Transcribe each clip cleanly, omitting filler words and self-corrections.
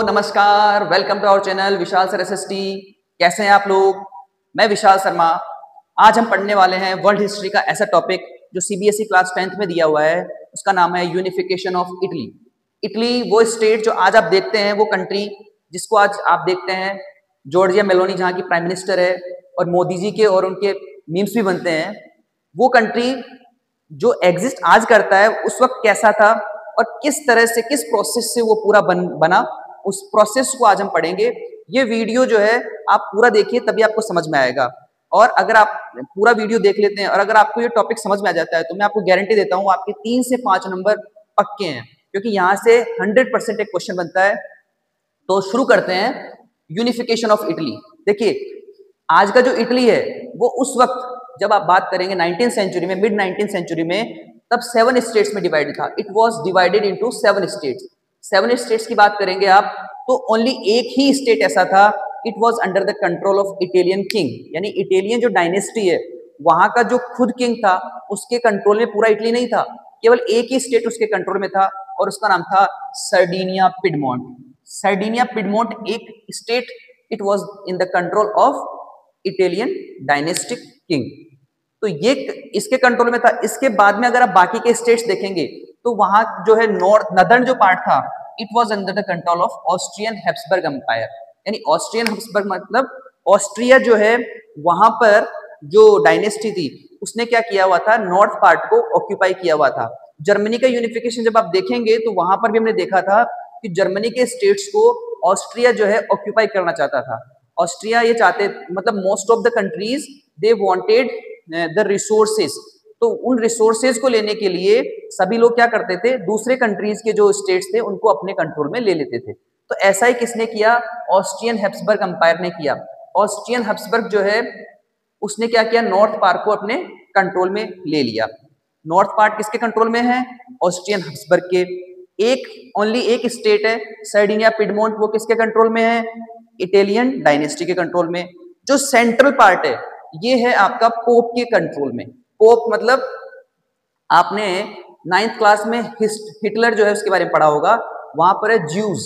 तो नमस्कार, welcome to our channel Vishal sir SST. कैसे हैं आप लोग? मैं विशाल शर्मा। आज हम पढ़ने वाले हैं वर्ल्ड हिस्ट्री का ऐसा टॉपिक जो सीबीएसई क्लास 10th में दिया हुआ है। उसका नाम है यूनिफिकेशन ऑफ इटली। इटली वो स्टेट जो आज आप देखते हैं, वो कंट्री जिसको आज आप देखते हैं जॉर्जिया मेलोनी जहाँ की प्राइम मिनिस्टर है और मोदी जी के और उनके मीम्स भी बनते हैं। वो कंट्री जो एग्जिस्ट आज करता है उस वक्त कैसा था और किस तरह से, किस प्रोसेस से वो पूरा बना, उस प्रोसेस को आज हम पढ़ेंगे। ये वीडियो जो है आप पूरा देखिए, तभी आपको समझ में आएगा। और अगर आप पूरा वीडियो देख लेते हैं और अगर आपको ये टॉपिक समझ में आ जाता है तो मैं आपको गारंटी देता हूँ आपके 3 से 5 नंबर पक्के हैं, क्योंकि यहाँ से 100% एक क्वेश्चन बनता है। तो शुरू करते हैं। Unification of Italy. देखिए, आज का जो इटली है वो उस वक्त जब आप बात करेंगे 19th सेंचुरी में, मिड 19th सेंचुरी में, तब 7 स्टेट्स में डिवाइडेड था। It was divided into 7 states. 7 states की बात करेंगे आप तो ओनली एक ही स्टेट ऐसा था, it was under the control of Italian king. यानी इटालियन जो डायनेस्टी है वहां का जो खुद किंग था उसके कंट्रोल में पूरा इटली नहीं था, केवल एक ही स्टेट उसके कंट्रोल में था और उसका नाम था सर्डिनिया पिडमोंट। सर्डिनिया पिडमोंट एक state, it was in the control of Italian dynastic king. तो ये इसके कंट्रोल में था। इसके बाद में अगर आप बाकी के स्टेट्स देखेंगे तो वहां जो है नदर्न जो पार्ट था, it was under the control of Austrian Habsburg empire. यानी ऑस्ट्रियन हैब्सबर्ग मतलब ऑस्ट्रिया जो है, वहां पर जो डायनेस्टी थी उसने क्या किया हुआ था, नॉर्थ पार्ट को ऑक्यूपाई किया हुआ था। जर्मनी का यूनिफिकेशन जब आप देखेंगे तो वहां पर भी हमने देखा था कि जर्मनी के स्टेट्स को ऑस्ट्रिया जो है ऑक्यूपाई करना चाहता था। ऑस्ट्रिया ये चाहते, मतलब most of the countries they wanted the resources. तो उन रिसोर्सेज को लेने के लिए सभी लोग क्या करते थे, दूसरे कंट्रीज के जो स्टेट्स थे उनको अपने कंट्रोल में ले लेते थे। तो ऐसा ही किसने किया, ऑस्ट्रियन हैब्सबर्ग एम्पायर ने किया। ऑस्ट्रियन हैब्सबर्ग जो है उसने क्या किया, नॉर्थ पार्ट को अपने कंट्रोल में ले लिया। नॉर्थ पार्ट किसके कंट्रोल में है, ऑस्ट्रियन हैब्सबर्ग के। एक ओनली एक स्टेट है सर्डिनिया पिडमोंट, वो किसके कंट्रोल में है, इटालियन डायनेस्टी के कंट्रोल में। जो सेंट्रल पार्ट है ये है आपका पोप के कंट्रोल में। पोप मतलब आपने 9th क्लास में हिटलर जो है उसके बारे में पढ़ा होगा, वहां पर है ज्यूज।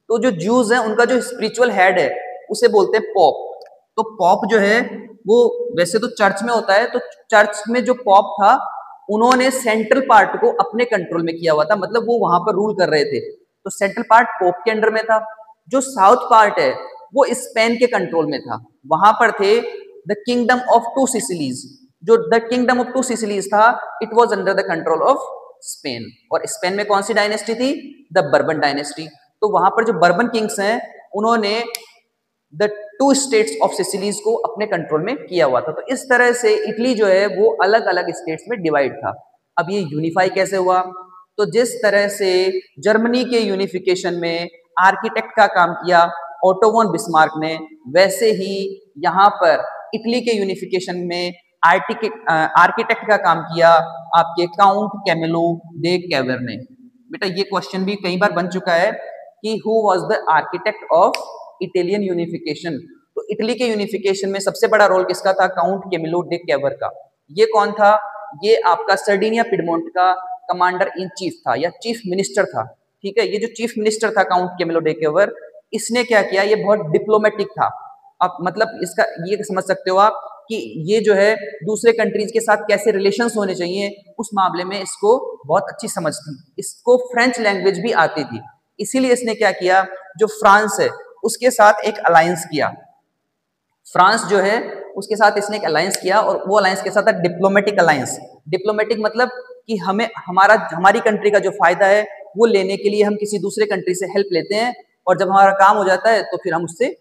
तो जो ज्यूज है उनका जो स्पिरिचुअल हेड है उसे बोलते हैं पॉप। तो पॉप जो है वो वैसे तो चर्च में होता है, तो चर्च में जो पॉप था उन्होंने सेंट्रल पार्ट को अपने कंट्रोल में किया हुआ था, मतलब वो वहां पर रूल कर रहे थे। तो सेंट्रल पार्ट पोप के अंडर में था। जो साउथ पार्ट है वो स्पेन के कंट्रोल में था। वहां पर थे द किंगडम ऑफ 2 सिसिलीज। जो द किंगडम ऑफ 2 सिसिलीज था, it was under the control of Spain. और स्पेन में कौन सी डायनेस्टी थी, द बर्बन डायनेस्टी। तो वहां पर जो बर्बन किंग्स हैं उन्होंने द 2 स्टेट्स ऑफ सिसिलीज को अपने कंट्रोल में किया हुआ था। तो इस तरह से इटली जो है वो अलग अलग स्टेट्स में डिवाइड था। अब ये यूनिफाई कैसे हुआ, तो जिस तरह से जर्मनी के यूनिफिकेशन में आर्किटेक्ट का काम किया ओटो वॉन बिस्मार्क ने, वैसे ही यहाँ पर इटली के यूनिफिकेशन में आर्किटेक्ट का काम किया आपके काउंट कैमिलो दे कैवर ने। बेटा ये क्वेश्चन भी कई बार बन चुका है कि who was the architect of Italian unification. तो इटली के यूनिफिकेशन में सबसे बड़ा रोल किसका था, काउंट कैमिलो दे कैवर का। ये कौन था, ये आपका सर्डिनिया पिडमोंट का कमांडर इन चीफ था या चीफ मिनिस्टर था। ठीक है, ये जो चीफ मिनिस्टर था काउंट कैमिलो दे कैवर, इसने क्या किया, ये बहुत डिप्लोमेटिक था। अब मतलब इसका ये समझ सकते हो आप कि ये जो है दूसरे कंट्रीज के साथ कैसे रिलेशंस होने चाहिए, उस मामले में इसको बहुत अच्छी समझ थी। इसको फ्रेंच लैंग्वेज भी आती थी, इसीलिए इसने क्या किया, जो फ्रांस है उसके साथ एक अलायंस किया। फ्रांस जो है उसके साथ इसने एक अलायंस किया और वो अलायंस के साथ डिप्लोमेटिक अलायंस। डिप्लोमेटिक मतलब कि हमें हमारी कंट्री का जो फायदा है वो लेने के लिए हम किसी दूसरे कंट्री से हेल्प लेते हैं, और जब हमारा काम हो जाता है तो फिर हम उससे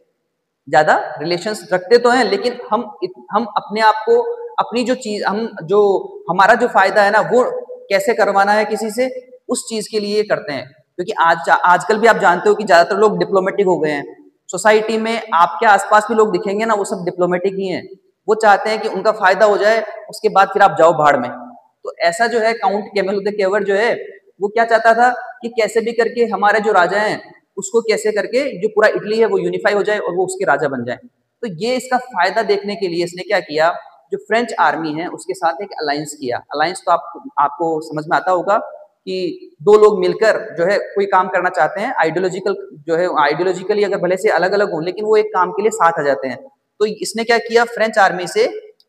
ज्यादा रिलेशंस रखते तो हैं, लेकिन हम अपने आप को, अपनी जो चीज, हम जो हमारा जो फायदा है ना वो कैसे करवाना है किसी से, उस चीज के लिए करते हैं। क्योंकि आजकल भी आप जानते हो कि ज्यादातर लोग डिप्लोमेटिक हो गए हैं। सोसाइटी में आपके आसपास भी लोग दिखेंगे ना, वो सब डिप्लोमेटिक ही हैं। वो चाहते हैं कि उनका फायदा हो जाए, उसके बाद फिर आप जाओ भाड़ में। तो ऐसा जो है काउंट कैमिलो दे कैवर जो है वो क्या चाहता था कि कैसे भी करके हमारे जो राजा हैं उसको कैसे करके जो पूरा इटली है वो यूनिफाई हो जाए और वो उसके राजा बन जाए। तो ये इसका फायदा देखने के लिए इसने क्या किया, जो फ्रेंच आर्मी है उसके साथ एक अलायंस किया। अलायंस तो आपको समझ में आता होगा कि दो लोग मिलकर जो है कोई काम करना चाहते हैं, आइडियोलॉजिकल जो है आइडियोलॉजिकली अगर भले से अलग अलग हों लेकिन वो एक काम के लिए साथ आ जाते हैं। तो इसने क्या किया, फ्रेंच आर्मी से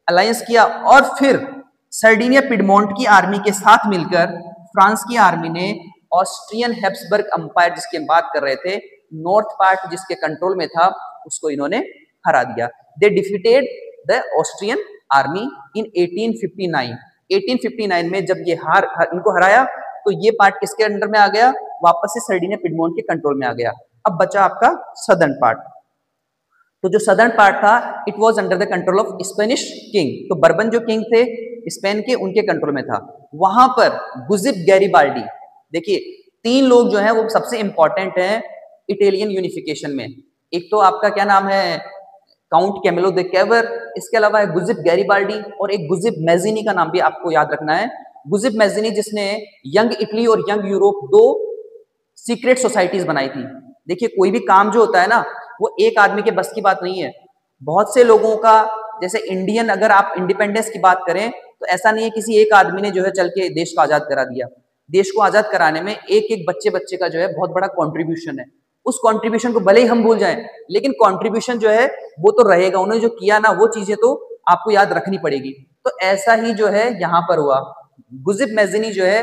अलायंस किया और फिर सर्डिनिया पिडमोंट की आर्मी के साथ मिलकर फ्रांस की आर्मी ने ऑस्ट्रियन हैब्सबर्ग अंपायर जिसकी हम बात कर रहे थे, नॉर्थ पार्ट जिसके कंट्रोल में था, उसको इन्होंने हरा दिया। They defeated the Austrian army इन 1859। 1859 में जब ये इनको हराया तो ये पार्ट किसके अंडर में आ गया, वापस से सर्डिनिया पिडमोंट के कंट्रोल में आ गया। अब बचा आपका सदर्न पार्ट। तो जो सदर्न पार्ट था it was under the control of Spanish king. तो बर्बन जो किंग थे स्पेन के, उनके कंट्रोल में था। वहां पर गुजिप गैरिबाल्डी, देखिए 3 लोग जो हैं वो सबसे इंपॉर्टेंट हैं इटालियन यूनिफिकेशन में। एक तो आपका क्या नाम है, काउंट कैमिलो दे कैवर, इसके अलावा है गुजिप गैरिबाल्डी और एक गुजिप मैजिनी का नाम भी आपको याद रखना है। गुजिप मैजिनी जिसने यंग इटली और यंग यूरोप 2 सीक्रेट सोसाइटीज बनाई थी। देखिए कोई भी काम जो होता है ना वो एक आदमी के बस की बात नहीं है, बहुत से लोगों का, जैसे इंडियन अगर आप इंडिपेंडेंस की बात करें तो ऐसा नहीं है किसी एक आदमी ने जो है चल के देश को आजाद करा दिया। देश को आजाद कराने में एक एक बच्चे का जो है बहुत बड़ा कंट्रीब्यूशन है। उस कंट्रीब्यूशन को भले ही हम भूल जाएं लेकिन कंट्रीब्यूशन जो है वो तो रहेगा, उन्होंने जो किया ना वो चीजें तो आपको याद रखनी पड़ेगी। तो ऐसा ही जो है यहाँ पर हुआ। गुजिप मैजिनी जो है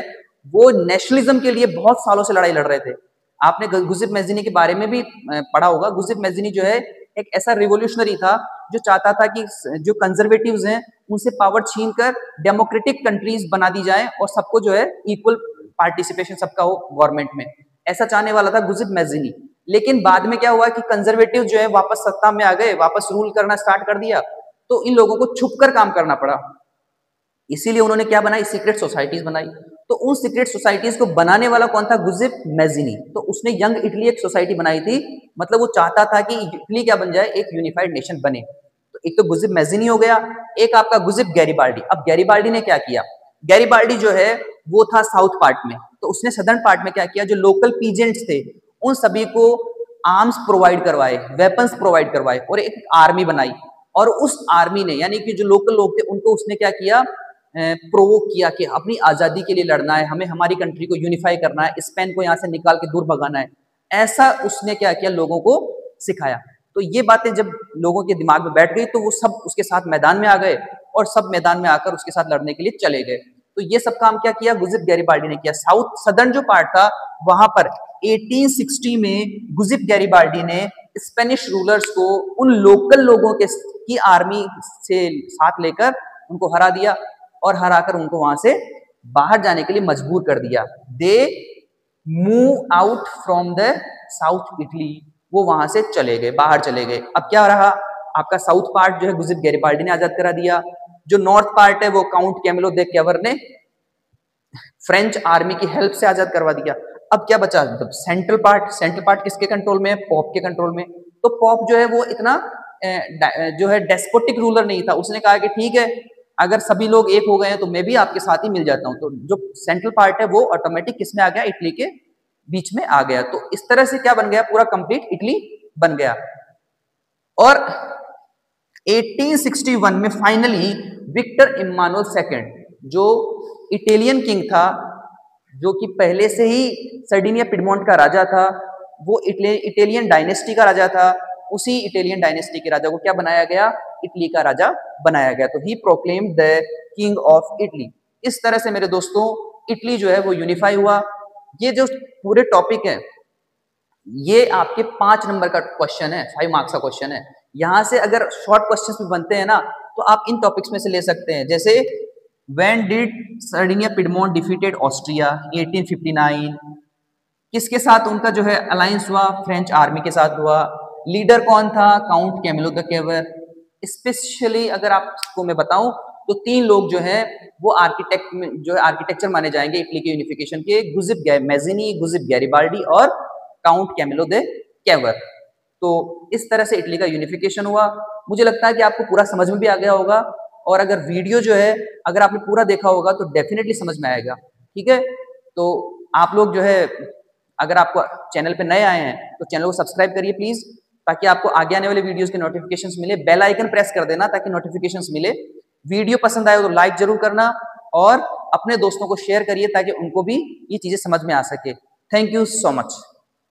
वो नेशनलिज्म के लिए बहुत सालों से लड़ाई लड़ रहे थे। आपने गुजिप मैजिनी के बारे में भी पढ़ा होगा। गुजिप मैजिनी जो है एक ऐसा रिवोल्यूशनरी था जो चाहता था कि जो कंजर्वेटिव्स हैं उनसे पावर छीनकर डेमोक्रेटिक कंट्रीज बना दी जाए और सबको जो है इक्वल पार्टिसिपेशन सबका हो गवर्नमेंट में, ऐसा चाहने वाला था गुजिप मैजिनी। लेकिन बाद में क्या हुआ कि कंजर्वेटिव जो है वापस सत्ता में आ गए, वापस रूल करना स्टार्ट कर दिया, तो इन लोगों को छुपकर काम करना पड़ा। इसीलिए उन्होंने क्या बनाई, सीक्रेट सोसाइटीज बनाई। तो उन सीक्रेट सोसाइटीज को बनाने वाला कौन था, गुजिप मैजिनी। तो उसने यंग इटली एक सोसाइटी बनाई थी, मतलब वो चाहता था कि इटली क्या बन जाए, एक यूनिफाइड नेशन बने। तो एक तो गुजिप मैजिनी हो गया, एक आपका गुजिप गैरिबाल्डी। अब गैरिबाल्डी ने क्या किया, गैरिबाल्डी जो है वो था साउथ पार्ट में, तो उसने सदर्न पार्ट में क्या किया, जो लोकल पीजेंट्स थे उन सभी को आर्म्स प्रोवाइड करवाए, वेपन्स प्रोवाइड करवाए और एक आर्मी बनाई। और उस आर्मी ने, यानी कि जो लोकल लोग थे उनको उसने क्या किया, प्रोवोक किया कि अपनी आजादी के लिए लड़ना है, हमें हमारी कंट्री को यूनिफाई करना है, स्पेन को यहाँ से निकाल के दूर भगाना है। ऐसा उसने क्या किया, लोगों को सिखाया। तो ये बातें जब लोगों के दिमाग में बैठ गई तो वो सब उसके साथ मैदान में आ गए और सब मैदान में आकर उसके साथ लड़ने के लिए चले गए। तो ये सब काम क्या किया, गुजिप गैरिबाल्डी ने किया। साउथ सदर्न जो पार्ट था वहां पर 1860 में गुजिप गैरिबाल्डी ने स्पेनिश रूलर्स को उन लोकल लोगों के की आर्मी से साथ लेकर उनको हरा दिया और हराकर उनको वहां से बाहर जाने के लिए मजबूर कर दिया। They move out from the south Italy, वो वहां से चले गए, बाहर चले गए। अब क्या रहा, आपका साउथ पार्ट जो है गुजिप गैरिबाल्डी ने आजाद करा दिया, जो नॉर्थ पार्ट है वो काउंट कैमिलो दे कैवर ने फ्रेंच आर्मी की हेल्प से आजाद करवा दिया। अब क्या बचा, सेंट्रल पार्ट किसके कंट्रोल में है, पॉप के कंट्रोल में। तो पॉप जो है वो इतना जो है डेस्पोटिक रूलर नहीं था, उसने कहा कि ठीक है अगर सभी लोग एक हो गए हैं तो मैं भी आपके साथ ही मिल जाता हूं। तो जो सेंट्रल पार्ट है वो ऑटोमेटिक किसमें आ गया, इटली के बीच में आ गया। तो इस तरह से क्या बन गया, पूरा कंप्लीट इटली बन गया। और 1861 में फाइनली विक्टर इम्मानुएल सेकंड जो इटालियन किंग था, जो कि पहले से ही सर्डिनिया पिडमोंट का राजा था, वो इटालियन डायनेस्टी का राजा था, उसी इटालियन डायनेस्टी के राजा को क्या बनाया गया, इटली का राजा बनाया गया। तो he proclaimed the king of Italy. इस तरह से मेरे दोस्तों इटली जो है वो यूनिफाई हुआ। ये जो पूरे टॉपिक है ये आपके 5 नंबर का क्वेश्चन है, 5 मार्क्स का क्वेश्चन है। यहां से अगर शॉर्ट क्वेश्चंस भी बनते हैं ना तो आप इन टॉपिक्स में से ले सकते हैं, जैसे when did Sardinia Piedmont defeated Austria 1859, किसके साथ उनका जो है अलायंस हुआ, फ्रेंच आर्मी के साथ हुआ, लीडर कौन था, count Camillo di Cavour. Specially अगर आपको मैं बताऊं तो 3 लोग जो है वो आर्किटेक्ट में जो है आर्किटेक्चर माने जाएंगे इटली के यूनिफिकेशन के, गुजिप मैजिनी, गुजिप गैरिबाल्डी और काउंट कैमिलो दे कैवर। तो इस तरह से इटली का यूनिफिकेशन हुआ। मुझे लगता है कि आपको पूरा समझ में भी आ गया होगा, और अगर वीडियो जो है अगर आपने पूरा देखा होगा तो डेफिनेटली समझ में आएगा। ठीक है, तो आप लोग जो है अगर आपको चैनल पे नए आए हैं तो चैनल को सब्सक्राइब करिए प्लीज, ताकि आपको आगे आने वाले वीडियोस के नोटिफिकेशंस मिले। बेल आइकन प्रेस कर देना ताकि नोटिफिकेशंस मिले। वीडियो पसंद आए तो लाइक जरूर करना और अपने दोस्तों को शेयर करिए ताकि उनको भी ये चीजें समझ में आ सके। Thank you so much.